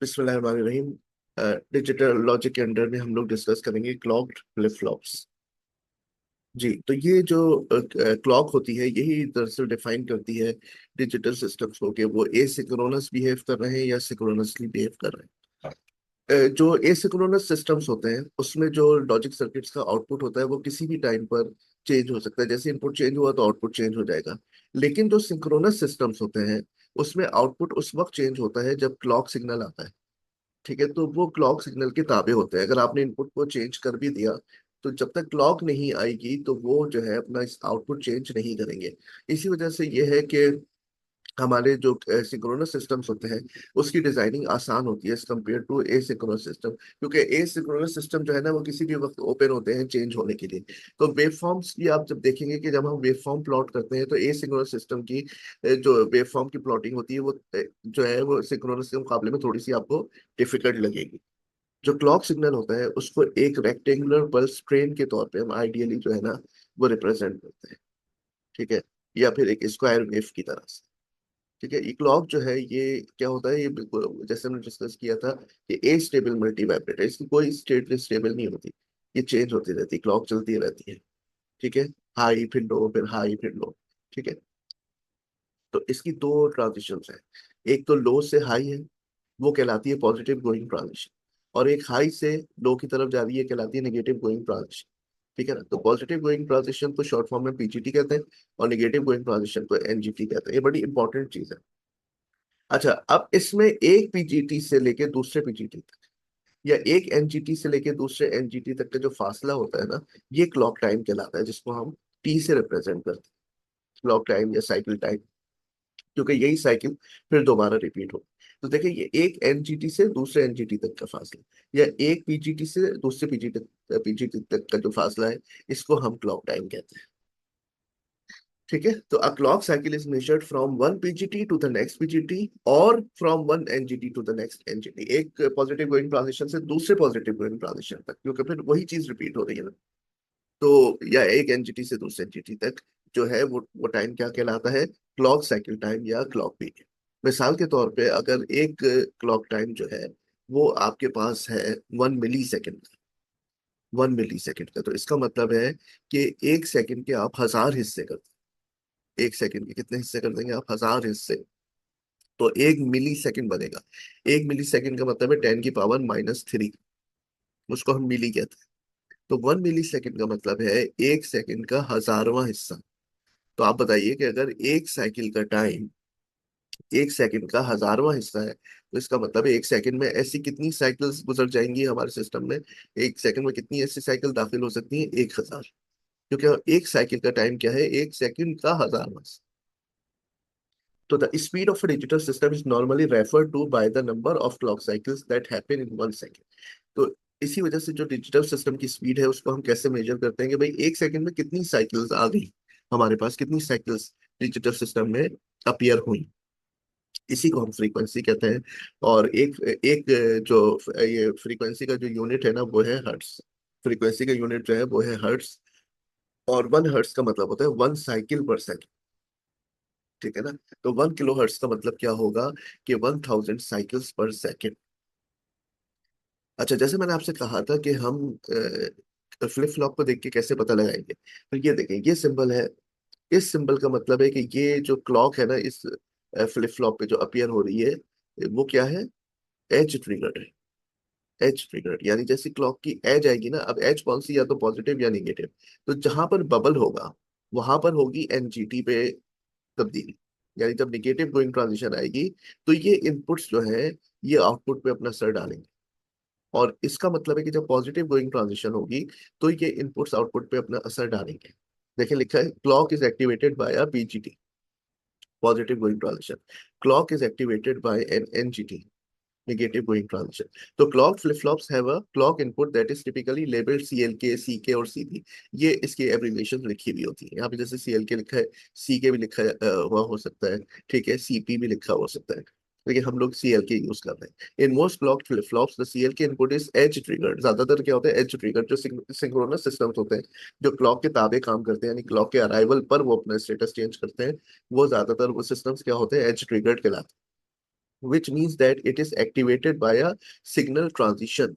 बिस्मिल्लाहिर्रहमानिर्रहीम। Digital logic के under में हम लोग डिस्कस करेंगे क्लॉक्ड फ्लिप फ्लॉप्स। जी, तो ये जो क्लॉक होती है यही दरअसल डिफाइन करती है डिजिटल सिस्टम्स को कि वो एसिंक्रोनस बिहेव कर रहे हैं या सिंक्रोनसली बिहेव कर रहे हैं। जो एसिंक्रोनस सिस्टम्स होते हैं उसमें जो लॉजिक सर्किट्स का आउटपुट होता है वो किसी भी टाइम पर चेंज हो सकता है। जैसे इनपुट चेंज हुआ तो आउटपुट चेंज हो जाएगा। लेकिन जो सिंक्रोनस सिस्टम्स होते हैं उसमें आउटपुट उस वक्त चेंज होता है जब क्लॉक सिग्नल आता है। ठीक है, तो वो क्लॉक सिग्नल के ताबे होते हैं। अगर आपने इनपुट को चेंज कर भी दिया तो जब तक क्लॉक नहीं आएगी तो वो जो है अपना इस आउटपुट चेंज नहीं करेंगे। इसी वजह से ये है कि हमारे जो सिंक्रोनस सिस्टम्स होते हैं उसकी डिजाइनिंग आसान होती है as compared to asynchronous system, क्योंकि ए सिंक्रोनस सिस्टम जो है ना वो किसी भी वक्त ओपन होते हैं चेंज होने के लिए। तो वेव फॉर्म्स भी आप जब देखेंगे कि जब हम वेव फॉर्म प्लॉट करते हैं तो ए सिंक्रोनस सिस्टम की जो वेव फॉर्म की प्लॉटिंग होती है वो जो है वो सिंक्रोनस के मुकाबले में थोड़ी सी आपको डिफिकल्ट लगेगी। जो क्लॉक सिग्नल होता है उसको एक रेक्टेंगुलर पल्स ट्रेन के तौर पे हम आइडियली जो है ना वो रिप्रेजेंट करते हैं। ठीक है, या फिर एक स्क्वायर वेव की तरह से। ठीक है, ये क्लॉक जो है ये क्या होता है, ये बिल्कुल जैसे हमने डिस्कस किया था कि ए स्टेबल मल्टी वाइब्रेटर, इसकी कोई स्टेट स्टेबल नहीं होती। ये चेंज होती रहती, क्लॉक चलती रहती है। ठीक है, हाई फिर लो फिर हाई फिर लो। ठीक है, तो इसकी दो ट्रांजिशंस है। एक तो लो से हाई है, वो कहलाती है पॉजिटिव गोइंग ट्रांजिशन। और एक हाई से लो की तरफ जा रही है कहलाती है नेगेटिव गोइंग ट्रांजिशन। ठीक है ना, तो पॉजिटिव गोइंग ट्रांजिशन को शॉर्ट फॉर्म में पीजीटी कहते हैं और नेगेटिव गोइंग ट्रांजिशन को एनजीटी कहते हैं। ये बड़ी इंपॉर्टेंट चीज है। अच्छा, अब इसमें एक पीजीटी से लेके दूसरे पीजीटी तक या एक एनजीटी से लेके दूसरे एनजीटी तक का जो फासला होता है ना, ये क्लॉक टाइम कहलाता है, जिसको हम टी से रिप्रेजेंट करते हैं। क्लॉक टाइम या साइकिल टाइम, क्योंकि यही साइकिल फिर दोबारा रिपीट हो। तो देखिए, ये एक एनजीटी से दूसरे एनजीटी तक का फासला या एक पीजीटी से दूसरे पीजीटी तक का जो फासला है, इसको हम क्लॉक टाइम कहते हैं। ठीक है, तो a clock cycle is measured from one PGT to the next PGT और from one NGT to the next NGT, एक पॉजिटिव गोइंग ट्रांजिशन से दूसरे पॉजिटिव गोइंग ट्रांजिशन तक, क्योंकि फिर वही चीज रिपीट हो रही है ना। तो या एक एनजीटी से दूसरे एनजीटी तक जो है वो टाइम क्या कहलाता है, क्लॉक साइकिल टाइम या क्लॉक पीरियड। मिसाल के तौर पे अगर एक क्लॉक टाइम जो है वो आपके पास है 1 मिली सेकेंड का, 1 मिली सेकेंड का, तो इसका मतलब है कि एक सेकंड के आप 1000 हिस्से कर, एक सेकंड के कितने हिस्से कर देंगे आप, 1000 हिस्से। तो 1 मिली सेकंड बनेगा। 1 मिली सेकंड का मतलब है 10 की पावर -3, उसको हम मिली कहते हैं। तो 1 मिली सेकंड का मतलब है एक सेकंड का 1000वां हिस्सा। तो आप बताइए कि अगर एक साइकिल का टाइम एक सेकंड का 1000वां हिस्सा है तो इसका मतलब है एक सेकंड में ऐसी कितनी साइकिल्स गुजर जाएंगी हमारे सिस्टम में, एक सेकंड में कितनी ऐसी साइकिल दाखिल हो सकती है, 1000। क्योंकि एक साइकिल का टाइम क्या है, एक सेकंड का 1000वां। So the speed of a digital system is normally referred to by the number of clock cycles that happen in 1 second. तो इसी वजह से जो डिजिटल सिस्टम की स्पीड है उसको हम कैसे मेजर करते हैं कि भाई एक सेकंड में कितनी साइकिल्स आ गई, हमारे पास कितनी साइकिल्स डिजिटल सिस्टम में अपीयर हुई। इसी को हम फ्रीक्वेंसी कहते हैं। और एक एक जो ये फ्रीक्वेंसी का जो यूनिट है ना वो है हर्ट्स। फ्रीक्वेंसी का यूनिट जो है वो है हर्ट्स। और 1 हर्ट्स का मतलब होता है 1 साइकिल पर सेकंड। ठीक है ना, तो 1 किलो हर्ट्ज का मतलब क्या होगा कि 1000 साइकिल्स पर सेकेंड। अच्छा, जैसे मैंने आपसे कहा था कि हम फ्लिप फ्लॉप को देख के कैसे पता लगाएंगे, तो ये देखें, ये सिंबल है। इस सिंबल का मतलब है कि ये जो क्लॉक है ना इस फ्लिप फ्लॉप पे जो अपीयर हो रही है वो क्या है, एज ट्रिगर्ड है। एज ट्रिगर्ड यानी जैसे क्लॉक की एज आएगी ना, अब एज कौन सी, या तो पॉजिटिव या निगेटिव। तो जहां पर बबल होगा वहां पर होगी एनजीटी पे तब्दीली। यानी जब निगेटिव गोइंग ट्रांजिशन आएगी तो ये इनपुट्स जो है ये आउटपुट पे अपना असर डालेंगे। और इसका मतलब है कि जब पॉजिटिव गोइंग ट्रांजिशन होगी तो ये इनपुट्स आउटपुट पे अपना असर डालेंगे। देखिए, लिखा है clock is activated by a PGT, positive going transition. Clock is activated by an NGT, negative going transition. So clock flip-flops have a clock input that is typically labeled CLK, CK और CP। ये इसकी abbreviation लिखी हुई होती है यहाँ पे, जैसे CLK लिखा है, CK भी लिखा हुआ हो सकता है। ठीक है, CP भी लिखा हो सकता है, लेकिन हम लोग CLK यूज कर रहे हैं। In most clock flip flops the CLK input is edge triggered. ज्यादातर क्या होता है, एज ट्रिगर्ड। जो सिंक्रोनस सिस्टम्स होते हैं जो क्लॉक के ताबे काम करते हैं, यानी क्लॉक के अराइवल पर वो अपना स्टेटस चेंज करते हैं, वो ज्यादातर वो सिस्टम्स क्या होते हैं, एज ट्रिगर्ड कहलाते हैं। Which means that it is activated by a signal transition.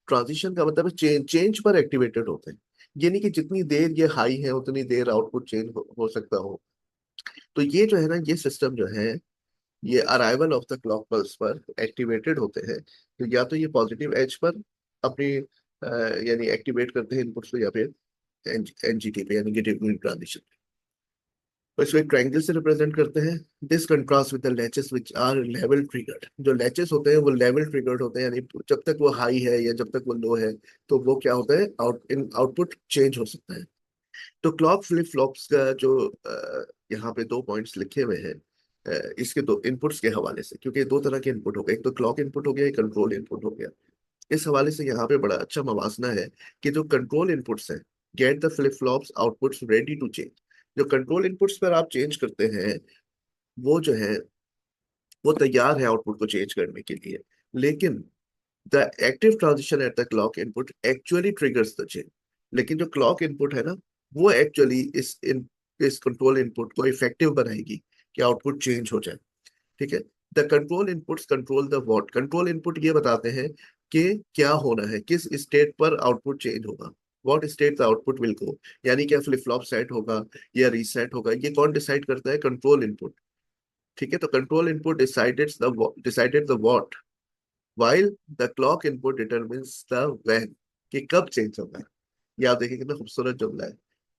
Transition का मतलब है चेंज, चेंज पर एक्टिवेटेड होते हैं। ये नहीं कि जितनी देर ये हाई है उतनी देर आउटपुट चेंज हो सकता हो। तो ये जो है ना, ये सिस्टम जो है, ये arrival of the clock pulse पर एक्टिवेटेड होते हैं। तो या तो ये पॉजिटिव एज पर अपनी यानी एक्टिवेट करते हैं इनपुट्स को, या फिर एनजीटी पे यानी नेगेटिव ट्रांजिशन। तो इसको एक ट्रायंगल से रिप्रेजेंट करते हैं। This contrast with the latches which are level triggered. जो लैचेस होते हैं वो लेवल ट्रिगर्ड होते हैं, यानी जब तक वो हाई है या जब तक वो लो है तो वो क्या होता है, आउटपुट चेंज हो सकता है। तो क्लॉक फ्लिप फ्लॉप्स का जो यहाँ पे दो पॉइंट्स लिखे हुए हैं, इसके दो इनपुट्स के हवाले से, क्योंकि दो तरह के इनपुट हो गए, एक तो क्लॉक इनपुट हो गया, एक कंट्रोल इनपुट हो गया। इस हवाले से यहाँ पे बड़ा अच्छा मवासना है कि जो कंट्रोल इनपुट्स हैं, get the flip flops outputs ready to change. जो कंट्रोल इनपुट्स पर आप चेंज करते हैं, वो जो है वो तैयार है आउटपुट को चेंज करने के लिए। लेकिन the active transition at the clock input actually triggers the change. लेकिन जो क्लॉक इनपुट है ना, वो एक्चुअली इस कंट्रोल इनपुट को इफेक्टिव बनाएगी कि आउटपुट चेंज हो जाए। ठीक है। The control inputs control the what. Control input ये बताते हैं कि क्या होना है, किस स्टेट पर आउटपुट चेंज होगा, what state the output will go. यानी क्या फ्लिप फ्लॉप सेट होगा या रीसेट होगा, ये कौन डिसाइड करता है, कंट्रोल इनपुट। ठीक है। तो control input decided the what, while the clock input determines the when, कि कब चेंज होगा है। ये आप देखिए कितना खूबसूरत जुमला है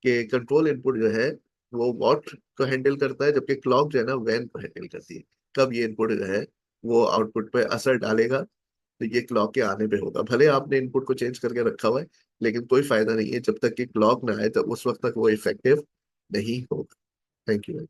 कि कंट्रोल इनपुट जो है वो व्हाट को हैंडल करता है, जबकि क्लॉक जो है ना व्हेन को हैंडल करती है। कब ये इनपुट जो है वो आउटपुट पे असर डालेगा, तो ये क्लॉक के आने पे होगा। भले आपने इनपुट को चेंज करके रखा हुआ है, लेकिन कोई फायदा नहीं है, जब तक कि क्लॉक ना आए तब उस वक्त तक वो इफेक्टिव नहीं होगा। Thank you.